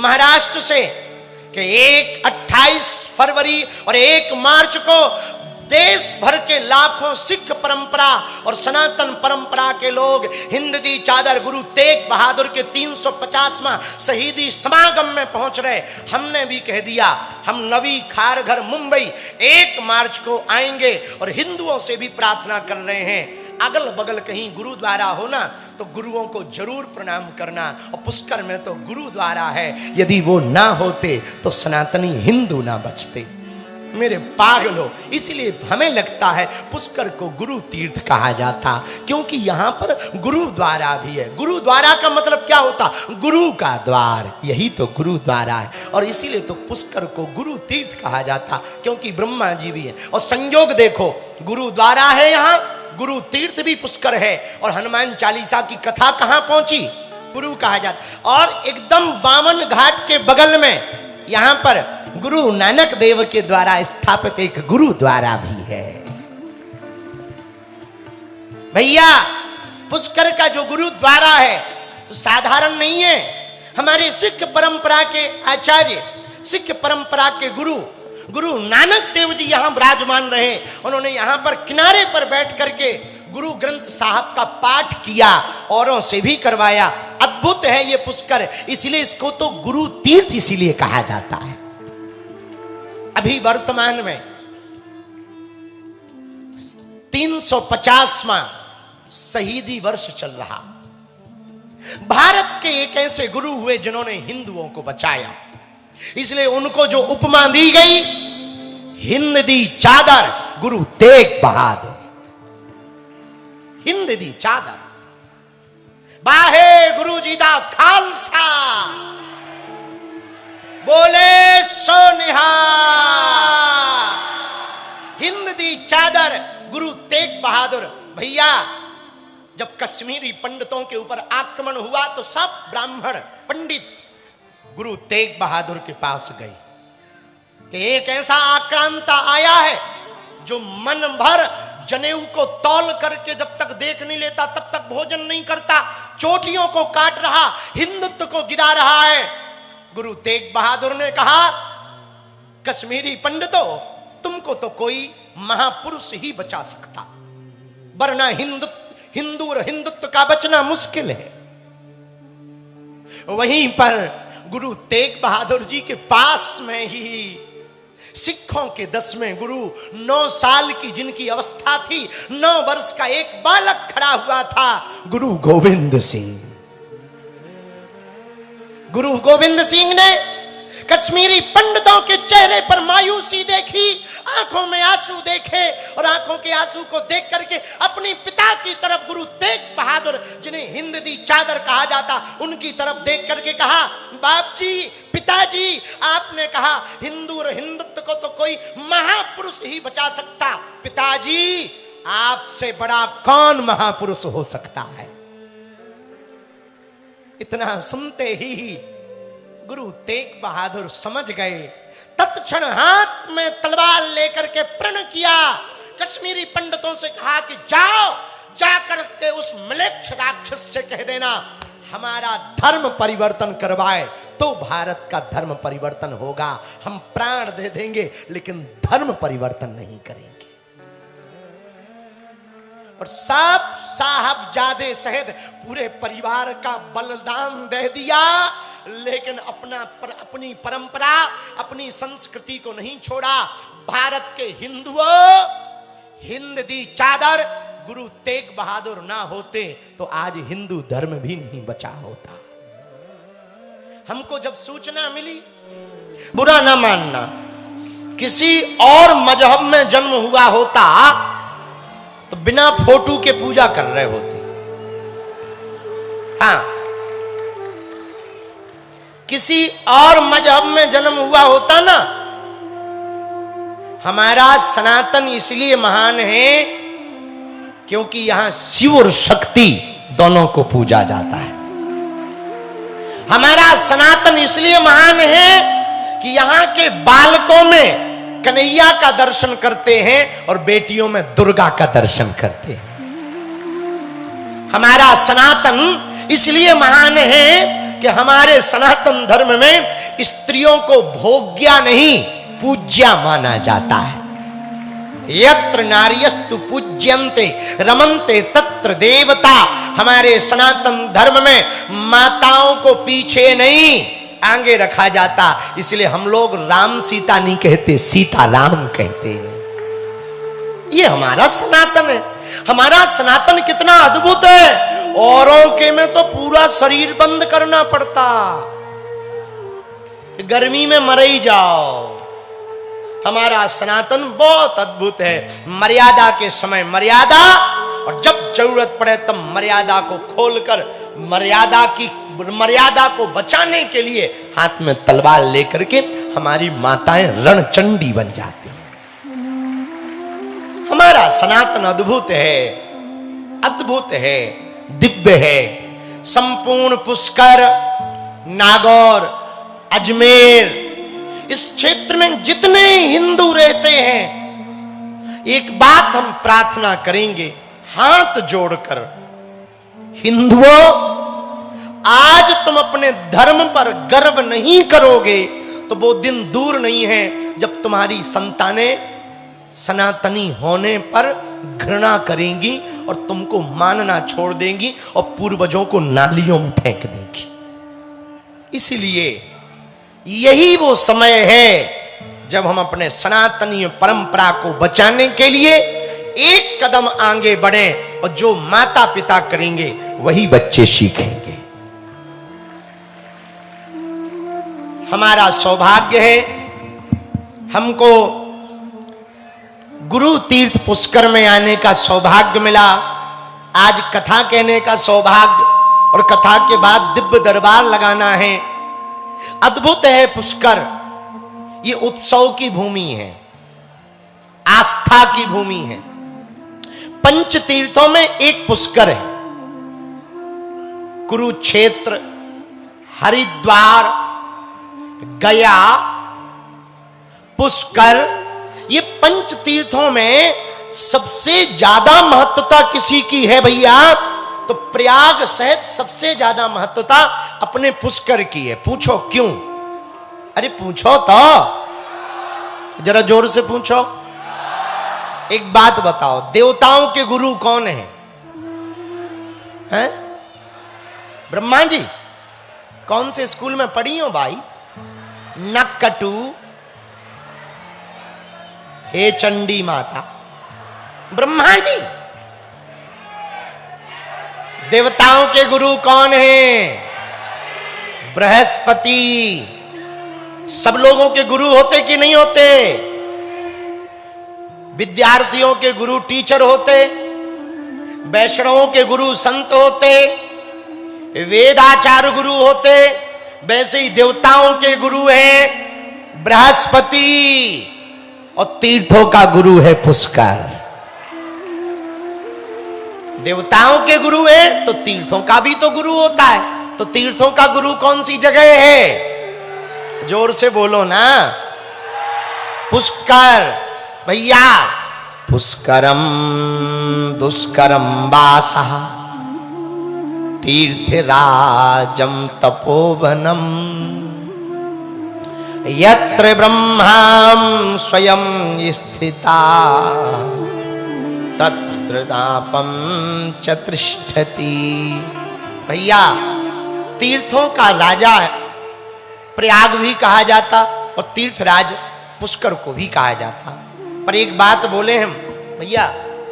महाराष्ट्र से कि 28 फरवरी और 1 मार्च को देश भर के लाखों सिख परंपरा और सनातन परंपरा के लोग हिंद दी चादर गुरु तेग बहादुर के 350वां शहीदी समागम में पहुंच रहे। हमने भी कह दिया हम नवी खारघर मुंबई 1 मार्च को आएंगे और हिंदुओं से भी प्रार्थना कर रहे हैं अगल बगल कहीं गुरुद्वारा हो ना तो गुरुओं को जरूर प्रणाम करना। और पुष्कर में तो गुरुद्वारा है, यदि वो ना होते तो सनातनी हिंदू ना बचते। मेरे पागलों, इसलिए हमें लगता है पुष्कर को गुरु तीर्थ कहा जाता, क्योंकि यहां पर गुरुद्वारा भी है। गुरुद्वारा का मतलब क्या होता? गुरु का द्वार, यही तो गुरुद्वारा है। और इसीलिए तो पुष्कर को गुरु तीर्थ कहा जाता, क्योंकि ब्रह्मा जी भी है। और संयोग देखो, गुरुद्वारा है यहां, गुरु तीर्थ भी पुष्कर है। और हनुमान चालीसा की कथा कहां पहुंची? गुरु कहा जाता। और एकदम बामन घाट के बगल में यहां पर गुरु नानक देव के द्वारा स्थापित एक गुरुद्वारा भी है। भैया, पुष्कर का जो गुरुद्वारा है तो साधारण नहीं है। हमारे सिख परंपरा के आचार्य, सिख परंपरा के गुरु नानक देव जी यहां विराजमान रहे। उन्होंने यहां पर किनारे पर बैठ करके गुरु ग्रंथ साहब का पाठ किया, औरों से भी करवाया। अद्भुत है ये पुष्कर, इसलिए इसको तो गुरु तीर्थ इसीलिए कहा जाता है। अभी वर्तमान में 350वां शहीदी वर्ष चल रहा। भारत के एक ऐसे गुरु हुए जिन्होंने हिंदुओं को बचाया, इसलिए उनको जो उपमा दी गई, हिंद दी चादर गुरु तेग बहादुर। हिंद दी चादर, बाहे गुरु जी दा खालसा, बोले सो निहाल। हिंद दी चादर गुरु तेग बहादुर। भैया, जब कश्मीरी पंडितों के ऊपर आक्रमण हुआ तो सब ब्राह्मण पंडित गुरु तेग बहादुर के पास गए कि एक ऐसा आक्रांता आया है जो मन भर जनेऊ को तौल करके जब तक देख नहीं लेता तब तक भोजन नहीं करता, चोटियों को काट रहा, हिंदुत्व को गिरा रहा है। गुरु तेग बहादुर ने कहा, कश्मीरी पंडितों, तुमको तो कोई महापुरुष ही बचा सकता, वरना हिंदू और हिंदुत्व का बचना मुश्किल है। वहीं पर गुरु तेग बहादुर जी के पास में ही सिखों के 10वें गुरु, 9 साल की जिनकी अवस्था थी, 9 वर्ष का एक बालक खड़ा हुआ था, गुरु गोविंद सिंह। गुरु गोविंद सिंह ने कश्मीरी पंडितों के चेहरे पर मायूसी देखी, आंखों में आंसू देखे, और आंखों के आंसू को देख करके अपने पिता की तरफ गुरु तेग बहादुर, जिन्हें हिंद दी चादर कहा जाता, उनकी तरफ देख करके कहा, बाप जी, पिताजी, आपने कहा हिंदू और हिंदुत्व को तो कोई महापुरुष ही बचा सकता, पिताजी आपसे बड़ा कौन महापुरुष हो सकता है? इतना सुनते ही गुरु तेग बहादुर समझ गए। तत्क्षण हाथ में तलवार लेकर के प्रण किया, कश्मीरी पंडितों से कहा कि जाओ, जाकर के उस म्लेच्छ राक्षस से कह देना हमारा धर्म परिवर्तन करवाए, तो भारत का धर्म परिवर्तन होगा। हम प्राण दे देंगे लेकिन धर्म परिवर्तन नहीं करेंगे। और सब साहबजादे सहित पूरे परिवार का बलिदान दे दिया, लेकिन अपनी परंपरा, अपनी संस्कृति को नहीं छोड़ा। भारत के हिंदुओं, हिंद दी चादर गुरु तेग बहादुर ना होते तो आज हिंदू धर्म भी नहीं बचा होता। हमको जब सूचना मिली, बुरा ना मानना, किसी और मजहब में जन्म हुआ होता तो बिना फोटो के पूजा कर रहे होते। हाँ, किसी और मजहब में जन्म हुआ होता ना, हमारा सनातन इसलिए महान है क्योंकि यहां शिव और शक्ति दोनों को पूजा जाता है। हमारा सनातन इसलिए महान है कि यहां के बालकों में कन्हैया का दर्शन करते हैं और बेटियों में दुर्गा का दर्शन करते हैं। हमारा सनातन इसलिए महान है कि हमारे सनातन धर्म में स्त्रियों को भोग्या नहीं पूज्या माना जाता है। यत्र नार्यस्तु पूज्यन्ते रमन्ते तत्र देवता। हमारे सनातन धर्म में माताओं को पीछे नहीं आगे रखा जाता, इसलिए हम लोग राम सीता नहीं कहते, सीता राम कहते हैं। ये हमारा सनातन है। हमारा सनातन कितना अद्भुत है। औरों के में तो पूरा शरीर बंद करना पड़ता, गर्मी में मर ही जाओ। हमारा सनातन बहुत अद्भुत है। मर्यादा के समय मर्यादा, और जब जरूरत पड़े तब मर्यादा को खोलकर मर्यादा को बचाने के लिए हाथ में तलवार लेकर के हमारी माताएं रणचंडी बन जाती हैं। हमारा सनातन अद्भुत है, अद्भुत है, दिव्य है। संपूर्ण पुष्कर, नागौर, अजमेर, इस क्षेत्र में जितने हिंदू रहते हैं, एक बात हम प्रार्थना करेंगे हाथ जोड़कर, हिंदुओं, आज तुम अपने धर्म पर गर्व नहीं करोगे तो वो दिन दूर नहीं है जब तुम्हारी संतानें सनातनी होने पर घृणा करेंगी और तुमको मानना छोड़ देंगी और पूर्वजों को नालियों में फेंक देंगी। इसीलिए यही वो समय है जब हम अपने सनातनी परंपरा को बचाने के लिए एक कदम आगे बढ़े, और जो माता पिता करेंगे वही बच्चे सीखेंगे। हमारा सौभाग्य है, हमको गुरु तीर्थ पुष्कर में आने का सौभाग्य मिला। आज कथा कहने का सौभाग्य, और कथा के बाद दिव्य दरबार लगाना है। अद्भुत है पुष्कर, ये उत्सव की भूमि है, आस्था की भूमि है। पंच तीर्थों में एक पुष्कर है। कुरुक्षेत्र, हरिद्वार, गया, पुष्कर, ये पंच तीर्थों में सबसे ज्यादा महत्वता किसी की है भैया? तो प्रयाग सहित सबसे ज्यादा महत्वता अपने पुष्कर की है। पूछो क्यों? अरे पूछो तो, जरा जोर से पूछो। एक बात बताओ, देवताओं के गुरु कौन है? हैं? ब्रह्मा जी। कौन से स्कूल में पढ़ी हो भाई? नक्कटू, हे चंडी माता, ब्रह्मा जी। देवताओं के गुरु कौन है? बृहस्पति। सब लोगों के गुरु होते कि नहीं होते? विद्यार्थियों के गुरु टीचर होते, वैष्णवों के गुरु संत होते, वेदाचार्य गुरु होते, वैसे ही देवताओं के गुरु हैं बृहस्पति, और तीर्थों का गुरु है पुष्कर। देवताओं के गुरु है तो तीर्थों का भी तो गुरु होता है। तो तीर्थों का गुरु कौन सी जगह है? जोर से बोलो ना। पुष्कर भैया। पुष्करम दुष्करम वासः तीर्थराजम तपोवनम यत्र ब्रह्मां स्वयं स्थिता तत्र दापम च तिष्ठति। भैया, तीर्थों का राजा प्रयाग भी कहा जाता और तीर्थराज पुष्कर को भी कहा जाता। पर एक बात बोले हम भैया,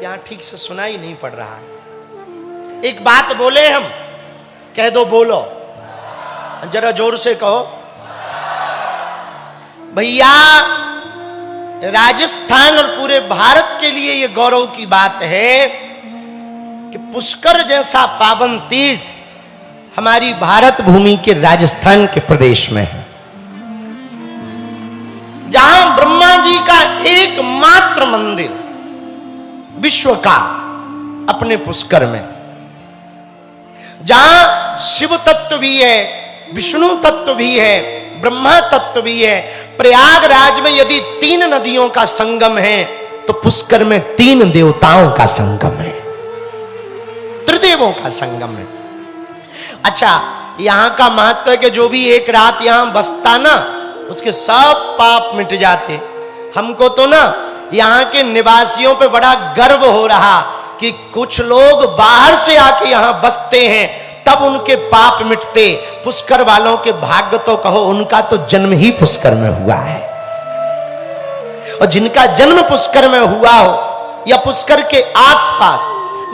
यहां ठीक से सुनाई नहीं पड़ रहा है। एक बात बोले हम, कह दो, बोलो जरा जोर से कहो भैया। राजस्थान और पूरे भारत के लिए यह गौरव की बात है कि पुष्कर जैसा पावन तीर्थ हमारी भारत भूमि के राजस्थान के प्रदेश में है, जहां ब्रह्मा जी का एकमात्र मंदिर विश्व का अपने पुष्कर में, जहां शिव तत्व भी है, विष्णु तत्व भी है, ब्रह्मा तत्व भी है। प्रयागराज में यदि 3 नदियों का संगम है तो पुष्कर में 3 देवताओं का संगम है, त्रिदेवों का संगम है। अच्छा, यहाँ का महत्व है कि जो भी एक रात यहाँ बसता ना, उसके सब पाप मिट जाते। हमको तो ना यहाँ के निवासियों पे बड़ा गर्व हो रहा कि कुछ लोग बाहर से आके यहाँ बसते हैं, तब उनके पाप मिटते। पुष्कर वालों के भाग्य तो कहो, उनका तो जन्म ही पुष्कर में हुआ है। और जिनका जन्म पुष्कर में हुआ हो या पुष्कर के आसपास,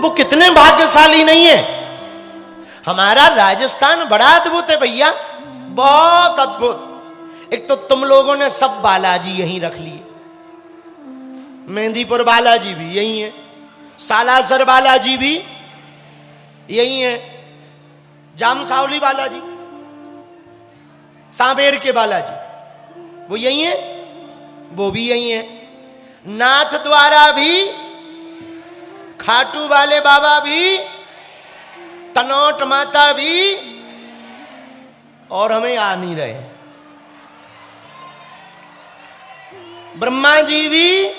वो कितने भाग्यशाली नहीं है। हमारा राजस्थान बड़ा अद्भुत है भैया, बहुत अद्भुत। एक तो तुम लोगों ने सब बालाजी यहीं रख लिए, मेहंदीपुर बालाजी भी यही है, सालासर बालाजी भी यही है, जामसावली बालाजी, सांबेर के बालाजी वो यही है, वो भी यही है, नाथ द्वारा भी, खाटू वाले बाबा भी, तनौट माता भी, और हमें आ नहीं रहे। ब्रह्मा जी भी,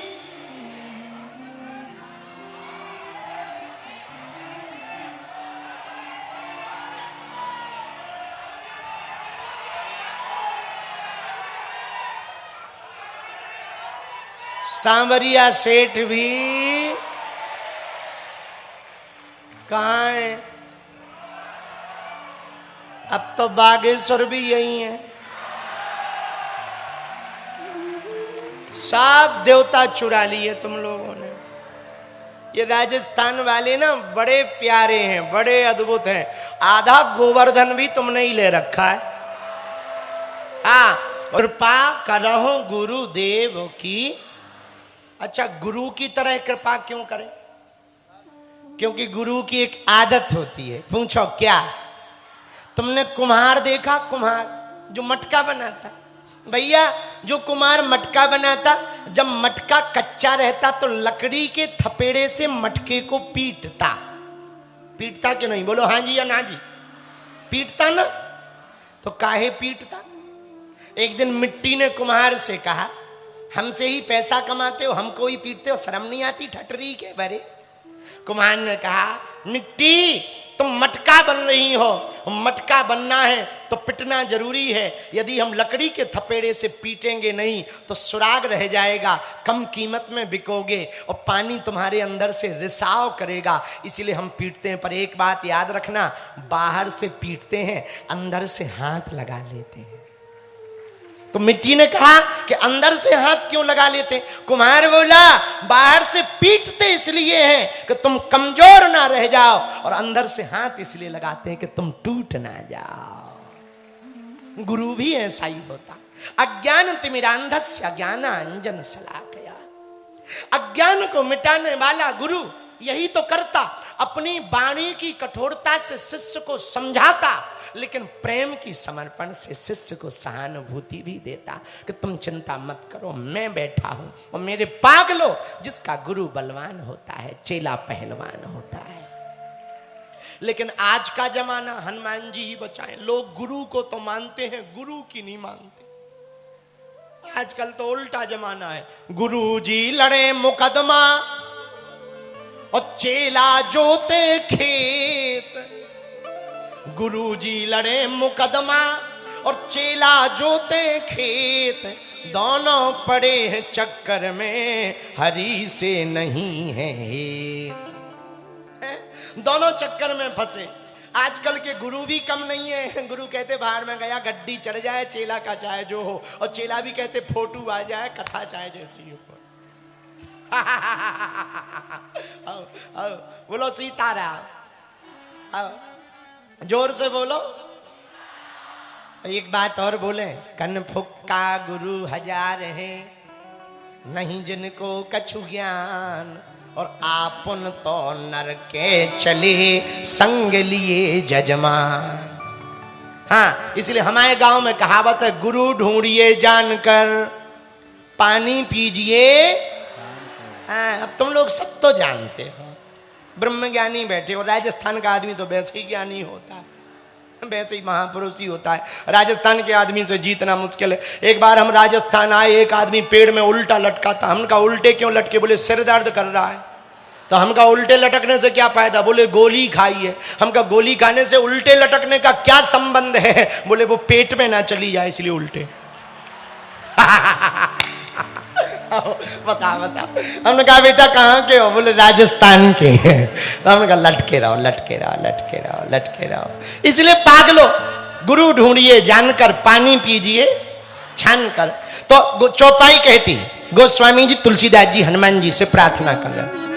सांवरिया सेठ भी कहाँ है? अब तो बागेश्वर भी यही है। सब देवता चुरा लिए तुम लोगों ने। ये राजस्थान वाले ना बड़े प्यारे हैं, बड़े अद्भुत हैं। आधा गोवर्धन भी तुमने ही ले रखा है। हाँ, कृपा करहो गुरुदेव की। अच्छा, गुरु की तरह कृपा क्यों करें? क्योंकि गुरु की एक आदत होती है। पूछो क्या? तुमने कुम्हार देखा? कुम्हार जो मटका बनाता, भैया जो कुम्हार मटका बनाता, जब मटका कच्चा रहता तो लकड़ी के थपेड़े से मटके को पीटता। पीटता कि नहीं? बोलो हाँ जी या ना जी। पीटता ना? तो काहे पीटता? एक दिन मिट्टी ने कुम्हार से कहा, हमसे ही पैसा कमाते हो, हमको ही पीटते हो, शर्म नहीं आती ठटरी के भरे? कुम्हार ने कहा, मिट्टी तुम मटका बन रही हो, मटका बनना है तो पिटना जरूरी है। यदि हम लकड़ी के थपेड़े से पीटेंगे नहीं तो सुराग रह जाएगा, कम कीमत में बिकोगे और पानी तुम्हारे अंदर से रिसाव करेगा, इसीलिए हम पीटते हैं। पर एक बात याद रखना, बाहर से पीटते हैं, अंदर से हाथ लगा लेते हैं। तो मिट्टी ने कहा कि अंदर से हाथ क्यों लगा लेते? कुम्हार बोला, बाहर से पीटते इसलिए हैं कि तुम कमजोर ना रह जाओ, और अंदर से हाथ इसलिए लगाते हैं कि तुम टूट ना जाओ। गुरु भी ऐसा ही होता। अज्ञान तिमिरांधस्य ज्ञानांजन शलाकया। अज्ञान को मिटाने वाला गुरु यही तो करता। अपनी वाणी की कठोरता से शिष्य को समझाता, लेकिन प्रेम की समर्पण से शिष्य को सहानुभूति भी देता कि तुम चिंता मत करो, मैं बैठा हूं और मेरे पागलो। जिसका गुरु बलवान होता है, चेला पहलवान होता है। लेकिन आज का जमाना, हनुमान जी ही बचाएं, लोग गुरु को तो मानते हैं, गुरु की नहीं मानते। आजकल तो उल्टा जमाना है। गुरु जी लड़े मुकदमा और चेला जोते खेत। गुरुजी लड़े मुकदमा और चेला जोते खेत, दोनों पड़े हैं चक्कर में, हरि से नहीं है हेत। दोनों चक्कर में फंसे। आजकल के गुरु भी कम नहीं है। गुरु कहते बाहर में गया, गड्डी चढ़ जाए, चेला का चाहे जो हो, और चेला भी कहते फोटो आ जाए, कथा चाहे जैसी हो। बोलो सीताराम, जोर से बोलो। एक बात और बोले, कन फुक्का गुरु हजार हैं, नहीं जिनको कछु ज्ञान, और आपन तो नर के चले संग लिए जजमान। हाँ, इसलिए हमारे गांव में कहावत है, गुरु ढूंढिए जानकर, पानी पीजिए। हाँ, अब तुम लोग सब तो जानते हो, ब्रह्म ज्ञानी बैठे हो। राजस्थान का आदमी तो वैसे ही ज्ञानी होता है, वैसे ही महापुरुष ही होता है। राजस्थान के आदमी से जीतना मुश्किल है। एक बार हम राजस्थान आए, एक आदमी पेड़ में उल्टा लटका था। हमने कहा उल्टे क्यों लटके? बोले सिर दर्द कर रहा है। तो हमका उल्टे लटकने से क्या फायदा? बोले गोली खाई है। हमका गोली खाने से उल्टे लटकने का क्या संबंध है? बोले वो पेट में ना चली जाए इसलिए उल्टे। बताओ बताओ। हमने कहा बेटा कहाँ के हो? बोले राजस्थान के हैं। तो हमने कहा लटके रहो लटके रहो लटके रहो लटके रहो। इसलिए पागलो गुरु ढूंढिए जानकर, पानी पीजिए छान कर। तो चौपाई कहती गोस्वामी जी तुलसीदास जी हनुमान जी से प्रार्थना कर रहे